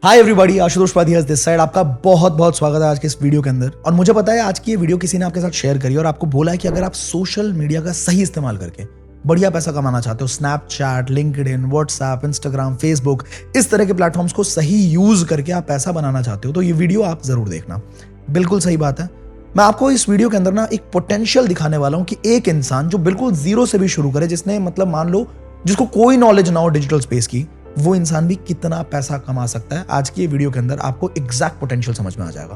Hi everybody, Ashutosh Padhiya this side. आपका बहुत बहुत स्वागत है आज के इस वीडियो के अंदर। और मुझे पता है आज की ये वीडियो किसी ने आपके साथ शेयर करी और आपको बोला है कि अगर आप सोशल मीडिया का सही इस्तेमाल करके बढ़िया पैसा कमाना चाहते हो, Snapchat, LinkedIn, WhatsApp, Instagram, Facebook, इस तरह के प्लेटफॉर्म्स को सही यूज करके आप पैसा बनाना चाहते हो, तो ये वीडियो आप जरूर देखना। बिल्कुल सही बात है। मैं आपको इस वीडियो के अंदर ना एक पोटेंशियल दिखाने वाला हूं कि एक इंसान जो बिल्कुल जीरो से भी शुरू करे, जिसने मतलब मान लो जिसको कोई नॉलेज ना हो डिजिटल स्पेस की, वो इंसान भी कितना पैसा कमा सकता है। आज की ये वीडियो के अंदर आपको एग्जैक्ट पोटेंशियल समझ में आ जाएगा।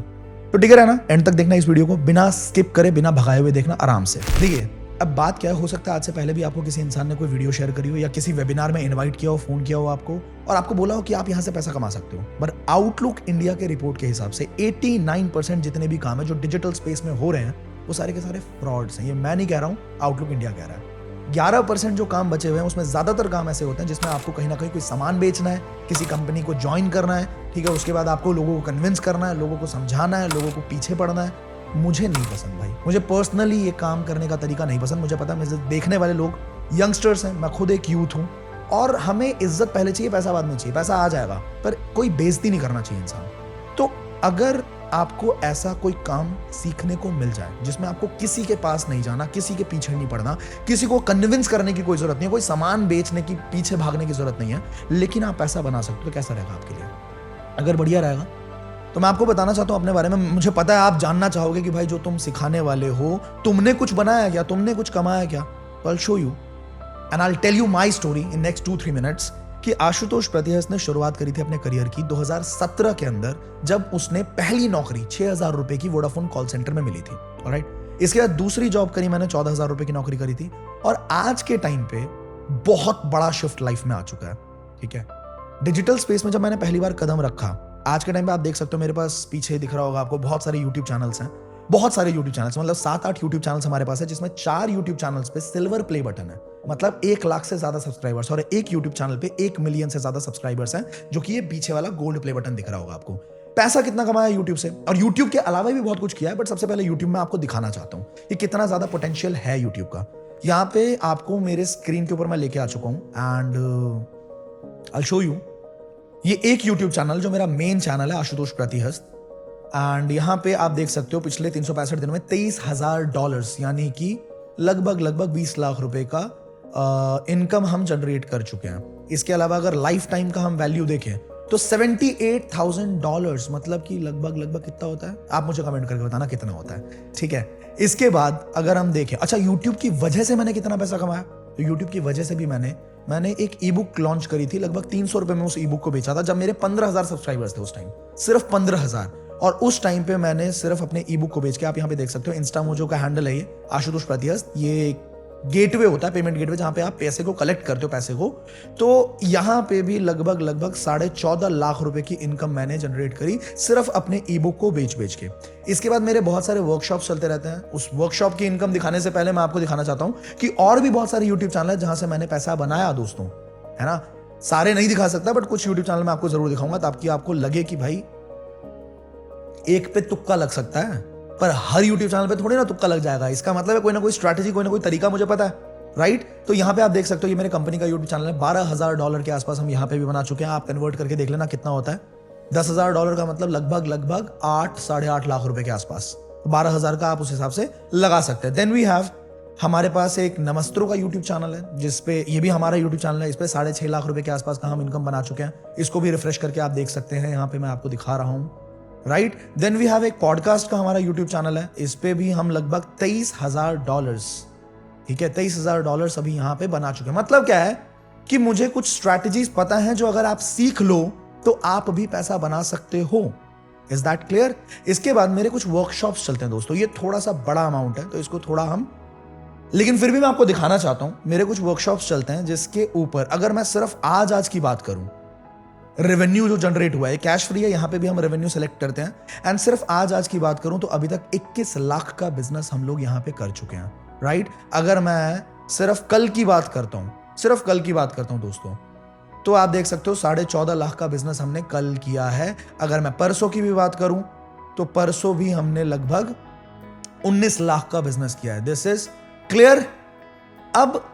तो ठीक है ना, एंड तक देखना इस वीडियो को, बिना स्किप करे, बिना भगाए हुए देखना आराम से। देखिए, अब बात क्या है, हो सकता है आज से पहले भी आपको किसी इंसान ने कोई वीडियो शेयर करी हो या किसी वेबिनार में इनवाइट किया हो, फोन किया हो आपको और आपको बोला हो कि आप यहां से पैसा कमा सकते हो। पर आउटलुक इंडिया के रिपोर्ट के हिसाब से 89% जितने भी काम है जो डिजिटल स्पेस में हो रहे हैं वो सारे के सारे फ्रॉड्स हैं। ये मैं नहीं कह रहा हूं, आउटलुक इंडिया कह रहा है। 11% जो काम बचे हुए हैं उसमें ज्यादातर काम ऐसे होते हैं जिसमें आपको कहीं ना कहीं कोई सामान बेचना है, किसी कंपनी को ज्वाइन करना है, ठीक है, उसके बाद आपको लोगों को कन्विंस करना है, लोगों को समझाना है, लोगों को पीछे पड़ना है। मुझे नहीं पसंद भाई, मुझे पर्सनली ये काम करने का तरीका नहीं पसंद। मुझे पता है मुझे देखने वाले लोग यंगस्टर्स हैं, मैं खुद एक यूथ हूँ और हमें इज्जत पहले चाहिए, पैसा बाद में चाहिए। पैसा आ जाएगा पर कोई बेइज्जती नहीं करना चाहिए इंसान। तो अगर आपको ऐसा कोई काम सीखने को मिल जाए जिसमें आपको किसी के पास नहीं जाना, किसी के पीछे नहीं पड़ना, किसी को कन्विंस करने की कोई जरूरत नहीं है, कोई सामान बेचने की पीछे भागने की जरूरत नहीं है, लेकिन आप पैसा बना सकते हो, तो कैसा रहेगा आपके लिए? अगर बढ़िया रहेगा तो मैं आपको बताना चाहता हूं अपने बारे में। मुझे पता है आप जानना चाहोगे कि भाई जो तुम सिखाने वाले हो, तुमने कुछ बनाया क्या, तुमने कुछ कमाया क्या? तो I will show you and I will tell you my story in next 2-3 minutes कि आशुतोष प्रतिहस ने शुरुआत करी थी अपने करियर की 2017 के अंदर, जब उसने पहली नौकरी 6,000 रुपए की वोडाफोन कॉल सेंटर में मिली थी। ऑलराइट, इसके बाद दूसरी जॉब करी मैंने, 14,000 रुपए की नौकरी करी थी। और आज के टाइम पे बहुत बड़ा शिफ्ट लाइफ में आ चुका है। ठीक है, डिजिटल स्पेस में जब मैंने पहली बार कदम रखा, आज के टाइम पे आप देख सकते हो मेरे पास पीछे दिख रहा होगा आपको बहुत सारे यूट्यूब चैनल्स हैं, बहुत सारे यूट्यूब चैनल्स, मतलब 7-8 यूट्यूब चैनल्स हमारे पास है, जिसमें 4 यूट्यूब चैनल्स पे सिल्वर प्ले बटन है, मतलब 1 लाख से ज्यादा सब्सक्राइबर्स, और एक यूट्यूब चैनल पे 1 मिलियन से ज्यादा सब्सक्राइबर्स हैं, जो कि ये पीछे वाला गोल्ड प्ले बटन दिख रहा होगा आपको। पैसा कितना कमाया यूट्यूब से, और यूट्यूब के अलावा भी बहुत कुछ किया है, बट सबसे पहले यूट्यूब में आपको दिखाना चाहता हूं कि कितना ज्यादा पोटेंशियल है यूट्यूब का। यहाँ पे आपको मेरे स्क्रीन के ऊपर मैं लेके आ चुका हूं and I will show you. ये एक यूट्यूब चैनल जो मेरा मेन चैनल है, आशुतोष प्रतिहस, एंड यहाँ पे आप देख सकते हो पिछले 365 दिनों में $23,000 यानी कि लगभग 20 लाख रुपए का इनकम हम जनरेट कर चुके हैं। इसके अलावा अगर लाइफ टाइम का हम वैल्यू देखें तो $78,000, मतलब कि लगभग कितना होता है, आप मुझे कमेंट करके बताना कितना होता है। ठीक है, इसके बाद अगर हम देखें, अच्छा यूट्यूब की वजह से मैंने कितना पैसा कमाया, तो यूट्यूब की वजह से भी मैंने एक ई बुक लॉन्च करी थी, लगभग 300 रुपए में उस ई बुक को बेचा था, जब मेरे 15,000 सब्सक्राइबर्स थे उस टाइम, सिर्फ 15,000। और उस टाइम पे मैंने सिर्फ अपने ई बुक को बेच के, आप यहाँ पे देख सकते हो इंस्टा मोजो का हैंडल है ये, आशुतोष प्रतिहस, ये गेटवे होता है, पेमेंट गेटवे, जहां पे आप पैसे को कलेक्ट करते हो, पैसे को। तो यहां पे भी लगभग 14.5 लाख रुपए की इनकम मैंने जनरेट करी सिर्फ अपने ई बुक को बेच के। इसके बाद मेरे बहुत सारे वर्कशॉप्स चलते रहते हैं। उस वर्कशॉप की इनकम दिखाने से पहले मैं आपको दिखाना चाहता हूं कि और भी बहुत सारे यूट्यूब चैनल है जहां से मैंने पैसा बनाया दोस्तों, है ना। सारे नहीं दिखा सकता, बट कुछ यूट्यूब चैनल मैं आपको जरूर दिखाऊंगा ताकि आपको लगे कि भाई एक पे तुक्का लग सकता है, पर हर यूट्यूब चैनल पे थोड़ी ना तुक्का लग जाएगा। इसका मतलब है कोई ना कोई स्ट्रैटेजी, कोई ना कोई तरीका मुझे पता है, राइट। तो यहाँ पे आप देख सकते हो ये मेरे कंपनी का यूट्यूब चैनल है, $12,000 के आसपास हम यहाँ पे भी बना चुके हैं। आप कन्वर्ट करके देख लेना कितना होता है। $10,000 का मतलब लगभग 8-8.5 लाख रुपए के आसपास। 12,000 का आप उस हिसाब से लगा सकते हैं। देन वी हैव, हमारे पास एक नमस्त्रो का यूट्यूब चैनल है, जिसपे ये भी हमारा यूट्यूब चैनल है, इस पे 6.5 लाख रुपए के आसपास का हम इनकम बना चुके हैं। इसको भी रिफ्रेश करके आप देख सकते हैं, यहाँ पे मैं आपको दिखा रहा हूँ, राइट। देन वी हैव एक पॉडकास्ट का हमारा यूट्यूब चैनल है, इस पे भी हम लगभग $23,000, ठीक है, $23,000 अभी यहां पे बना चुके हैं। मतलब क्या है कि मुझे कुछ स्ट्रैटेजीज पता है जो अगर आप सीख लो तो आप भी पैसा बना सकते हो। Is that clear? इसके बाद मेरे कुछ वर्कशॉप्स चलते हैं दोस्तों, ये थोड़ा सा बड़ा अमाउंट है तो इसको थोड़ा हम, लेकिन फिर भी मैं आपको दिखाना चाहता हूं। मेरे कुछ वर्कशॉप्स चलते हैं जिसके ऊपर अगर मैं सिर्फ आज की बात करूं, रेवेन्यू जो जनरेट हुआ है, कैश फ्री है, यहां पे भी हम रेवेन्यू सेलेक्ट करते हैं, एंड सिर्फ आज की बात करूं तो अभी तक 21 लाख का बिजनेस हम लोग यहां पे कर चुके हैं, राइट। अगर मैं सिर्फ कल की बात करता हूं दोस्तों, तो आप देख सकते हो 14.5 लाख का बिजनेस हमने कल किया है। अगर मैं परसों की भी बात करूं तो परसों भी हमने लगभग 19 लाख का बिजनेस किया है। This is clear? अब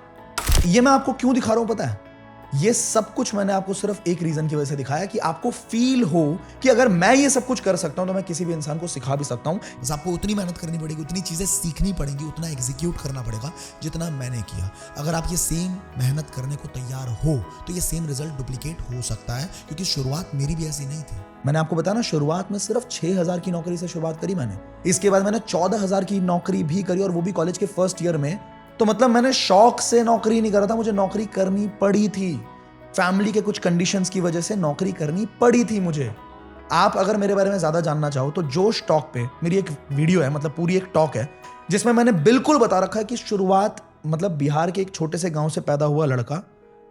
ये मैं आपको क्यों दिखा रहा हूं पता है? ये सब कुछ मैंने आपको सिर्फ एक रीजन की वजह से दिखाया कि आपको फील हो कि अगर मैं ये सब कुछ कर सकता हूं तो मैं किसी भी इंसान को सिखा भी सकता हूं। बस आपको उतनी मेहनत करनी पड़ेगी, उतनी चीजें सीखनी पड़ेंगी, उतना एग्जीक्यूट करना पड़ेगा जितना मैंने किया। अगर आप ये सेम मेहनत करने को तैयार हो तो ये सेम रिजल्ट डुप्लीकेट हो सकता है, क्योंकि शुरुआत मेरी भी ऐसी नहीं थी। मैंने आपको बताया ना, शुरुआत में सिर्फ 6,000 की नौकरी से शुरुआत करी मैंने। इसके बाद मैंने 14,000 की नौकरी भी करी, और वो भी कॉलेज के फर्स्ट ईयर में। तो मतलब मैंने शौक से नौकरी नहीं करा था, मुझे नौकरी करनी पड़ी थी। फैमिली के कुछ कंडीशंस की वजह से नौकरी करनी पड़ी थी मुझे। आप अगर मेरे बारे में ज्यादा जानना चाहो तो जोश टॉक पे मेरी एक वीडियो है, मतलब पूरी एक टॉक है, जिसमें मैंने बिल्कुल बता रखा है कि शुरुआत, मतलब बिहार के एक छोटे से गांव से पैदा हुआ लड़का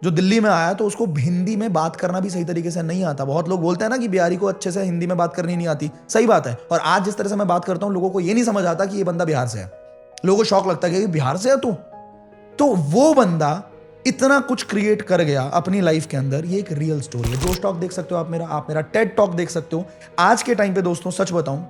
जो दिल्ली में आया, तो उसको हिंदी में बात करना भी सही तरीके से नहीं आता। बहुत लोग बोलते हैं ना कि बिहारी को अच्छे से हिंदी में बात करनी नहीं आती, सही बात है। और आज जिस तरह से मैं बात करता हूं, लोगों को ये नहीं समझ आता कि ये बंदा बिहार से है। लोगों को शौक लगता है कि बिहार से है तू। तो वो बंदा इतना कुछ क्रिएट कर गया अपनी लाइफ के अंदर। ये एक रियल स्टोरी है। जोश टॉक देख सकते हो आप मेरा टेड टॉक देख सकते हो। आज के टाइम पे दोस्तों सच बताऊं,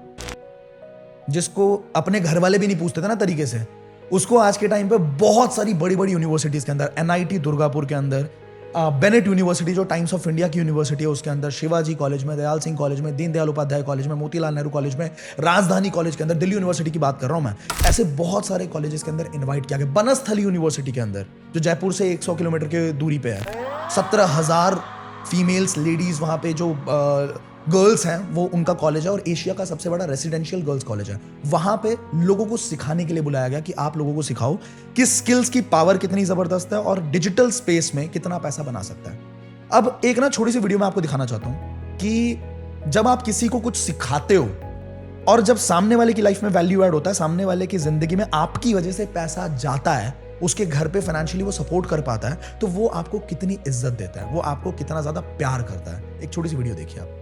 जिसको अपने घर वाले भी नहीं पूछते थे ना तरीके से, उसको आज के टाइम पे बहुत सारी बड़ी बड़ी यूनिवर्सिटीज के अंदर, एनआईटी दुर्गापुर के अंदर, बेनेट यूनिवर्सिटी जो टाइम्स ऑफ इंडिया की यूनिवर्सिटी है उसके अंदर, शिवाजी कॉलेज में, दयाल सिंह कॉलेज में, दीनदयाल उपाध्याय कॉलेज में, मोतीलाल नेहरू कॉलेज में, राजधानी कॉलेज के अंदर, दिल्ली यूनिवर्सिटी की बात कर रहा हूं मैं, ऐसे बहुत सारे कॉलेजेस के अंदर इनवाइट किया गया। बनस्थली यूनिवर्सिटी के अंदर जो जयपुर से 100 किलोमीटर की दूरी पे है, 17,000 फीमेल्स लेडीज वहां पे जो गर्ल्स हैं, वो उनका कॉलेज है, और एशिया का सबसे बड़ा रेसिडेंशियल गर्ल्स कॉलेज है। वहां पे लोगों को सिखाने के लिए बुलाया गया कि आप लोगों को सिखाओ कि स्किल्स की पावर कितनी जबरदस्त है और डिजिटल स्पेस में कितना पैसा बना सकता है। अब एक ना छोटी सी वीडियो में आपको दिखाना चाहता हूं कि जब आप किसी को कुछ सिखाते हो और जब सामने वाले की लाइफ में वैल्यू ऐड होता है, सामने वाले की जिंदगी में आपकी वजह से पैसा जाता है, उसके घर पे फाइनेंशियली वो सपोर्ट कर पाता है, तो वो आपको कितनी इज्जत देता है, वो आपको कितना ज्यादा प्यार करता है। एक छोटी सी वीडियो देखिए आप।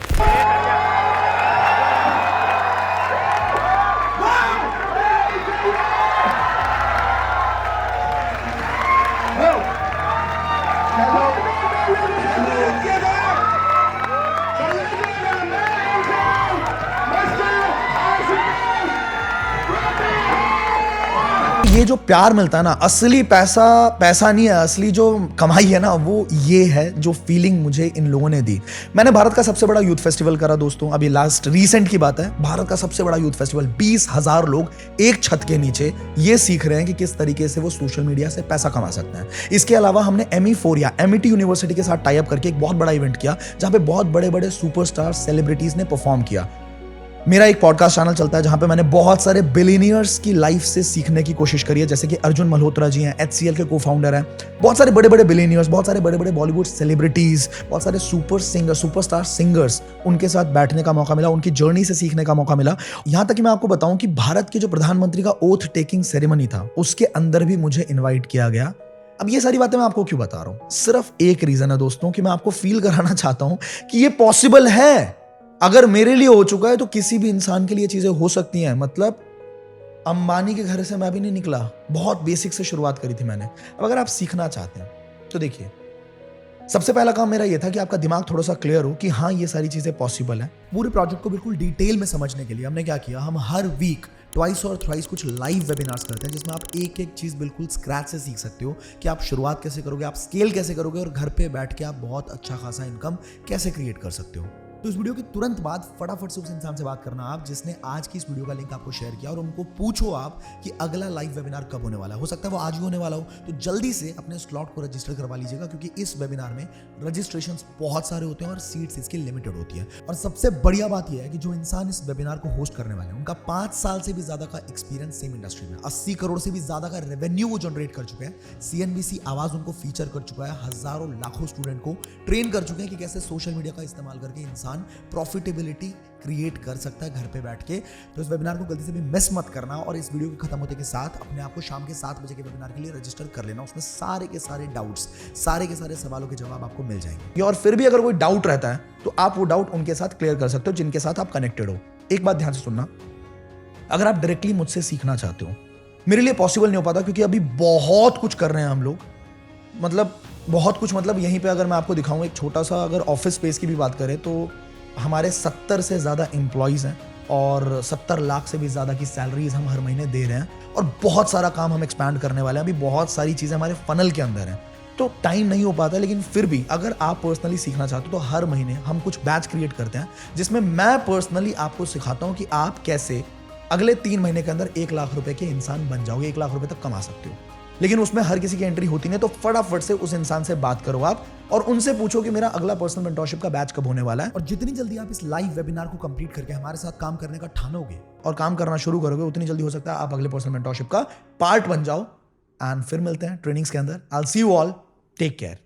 ये जो प्यार मिलता है ना, असली पैसा पैसा नहीं है, असली जो कमाई है ना, वो ये है जो फीलिंग मुझे इन लोगों ने दी। मैंने भारत का सबसे बड़ा यूथ फेस्टिवल करा दोस्तों, अभी लास्ट रीसेंट की बात है। भारत का सबसे बड़ा यूथ फेस्टिवल, 20,000 लोग एक छत के नीचे ये सीख रहे हैं कि किस तरीके से वो सोशल मीडिया से पैसा कमा सकते हैं। इसके अलावा हमने MET यूनिवर्सिटी के साथ टाई अप करके एक बहुत बड़ा इवेंट किया, जहां पे बहुत बड़े बड़े सुपरस्टार सेलिब्रिटीज ने परफॉर्म किया। मेरा एक पॉडकास्ट चैनल चलता है जहां पे मैंने बहुत सारे बिलियनियर्स की लाइफ से सीखने की कोशिश करी है, जैसे कि अर्जुन मल्होत्रा जी हैं, HCL के को-फाउंडर हैं, बहुत सारे बड़े बड़े बिलियनियर्स, बहुत सारे बड़े बड़े बॉलीवुड सेलिब्रिटीज, बहुत सारे सुपरस्टार सिंगर्स, उनके साथ बैठने का मौका मिला, उनकी जर्नी से सीखने का मौका मिला। यहां तक कि मैं आपको बताऊं कि भारत के जो प्रधानमंत्री का ओथ टेकिंग सेरेमनी था, उसके अंदर भी मुझे इन्वाइट किया गया। अब ये सारी बातें मैं आपको क्यों बता रहा हूं? सिर्फ एक रीजन है दोस्तों, कि मैं आपको फील कराना चाहता हूं कि ये पॉसिबल है। अगर मेरे लिए हो चुका है तो किसी भी इंसान के लिए चीजें हो सकती हैं। मतलब अंबानी के घर से मैं भी नहीं निकला, बहुत बेसिक से शुरुआत करी थी मैंने। अब अगर आप सीखना चाहते हैं तो देखिए, सबसे पहला काम मेरा ये था कि आपका दिमाग थोड़ा सा क्लियर हो कि हाँ, ये सारी चीजें पॉसिबल है। पूरे प्रोजेक्ट को बिल्कुल डिटेल में समझने के लिए हमने क्या किया, हम हर वीक ट्वाइस और थ्राइस कुछ लाइव वेबिनार्स करते हैं, जिसमें आप एक एक चीज बिल्कुल स्क्रैच से सीख सकते हो कि आप शुरुआत कैसे करोगे, आप स्केल कैसे करोगे, और घर पे बैठ के आप बहुत अच्छा खासा इनकम कैसे क्रिएट कर सकते हो। तो इस वीडियो के तुरंत बाद फटाफट से उस इंसान से बात करना आप जिसने आज की इस वीडियो का लिंक आपको शेयर किया, और उनको पूछो आप कि अगला लाइव वेबिनार कब होने वाला है। हो सकता है वो आज ही होने वाला हो, तो जल्दी से अपने स्लॉट को रजिस्टर करवा लीजिएगा, क्योंकि इस वेबिनार में रजिस्ट्रेशंस बहुत सारे होते हैं और सीट्स इसकी लिमिटेड होती है। और सबसे बढ़िया बात यह है कि जो इंसान इस वेबिनार को होस्ट करने वाले हैं, उनका 5 साल से भी ज्यादा का एक्सपीरियंस सेम इंडस्ट्री में, 80 करोड़ से भी ज्यादा का रेवेन्यू वो जनरेट कर चुके हैं। CNBC आवाज उनको फीचर कर चुका है, हजारों लाखों स्टूडेंट को ट्रेन कर चुके हैं कि कैसे सोशल मीडिया का इस्तेमाल करके इंसान प्रॉफिटेबिलिटी क्रिएट कर सकता है घर पे बैठ के। तो इस वेबिनार को गलती से भी मिस मत करना, और इस वीडियो के खत्म होते के साथ अपने आप को शाम के 7 बजे के वेबिनार के लिए रजिस्टर कर लेना। उसमें सारे के सारे डाउट्स, सारे के सारे सवालों के जवाब आपको मिल जाएंगे। और फिर भी अगर कोई डाउट रहता है तो आप वो डाउट उनके साथ क्लियर कर सकते हो जिनके साथ आप कनेक्टेड हो। एक बात ध्यान से सुनना, अगर आप डायरेक्टली मुझसे सीखना चाहते हो, मेरे लिए पॉसिबल नहीं हो पाता, क्योंकि अभी बहुत कुछ कर रहे हैं हम लोग। मतलब बहुत कुछ, मतलब यहीं पे अगर मैं आपको दिखाऊं एक छोटा सा, अगर ऑफिस स्पेस की भी बात करें तो हमारे 70 से ज़्यादा एम्प्लॉयज़ हैं और 70 लाख से भी ज़्यादा की सैलरीज हम हर महीने दे रहे हैं, और बहुत सारा काम हम एक्सपैंड करने वाले हैं। अभी बहुत सारी चीज़ें हमारे फनल के अंदर हैं। तो टाइम नहीं हो पाता, लेकिन फिर भी अगर आप पर्सनली सीखना चाहते हो तो हर महीने हम कुछ बैच क्रिएट करते हैं जिसमें मैं पर्सनली आपको सिखाता हूं कि आप कैसे अगले 3 महीने के अंदर 1 लाख रुपए के इंसान बन जाओगे, 1 लाख रुपए तक कमा सकते हो। लेकिन उसमें हर किसी की एंट्री होती नहीं, तो फटाफट से उस इंसान से बात करो आप और उनसे पूछो कि मेरा अगला पर्सनल मेंटरशिप का बैच कब होने वाला है। और जितनी जल्दी आप इस लाइव वेबिनार को कंप्लीट करके हमारे साथ काम करने का ठानोगे और काम करना शुरू करोगे, उतनी जल्दी हो सकता है आप अगले पर्सनल मेंटरशिप का पार्ट बन जाओ। एंड फिर मिलते हैं ट्रेनिंग्स के अंदर। I will see you all, take care.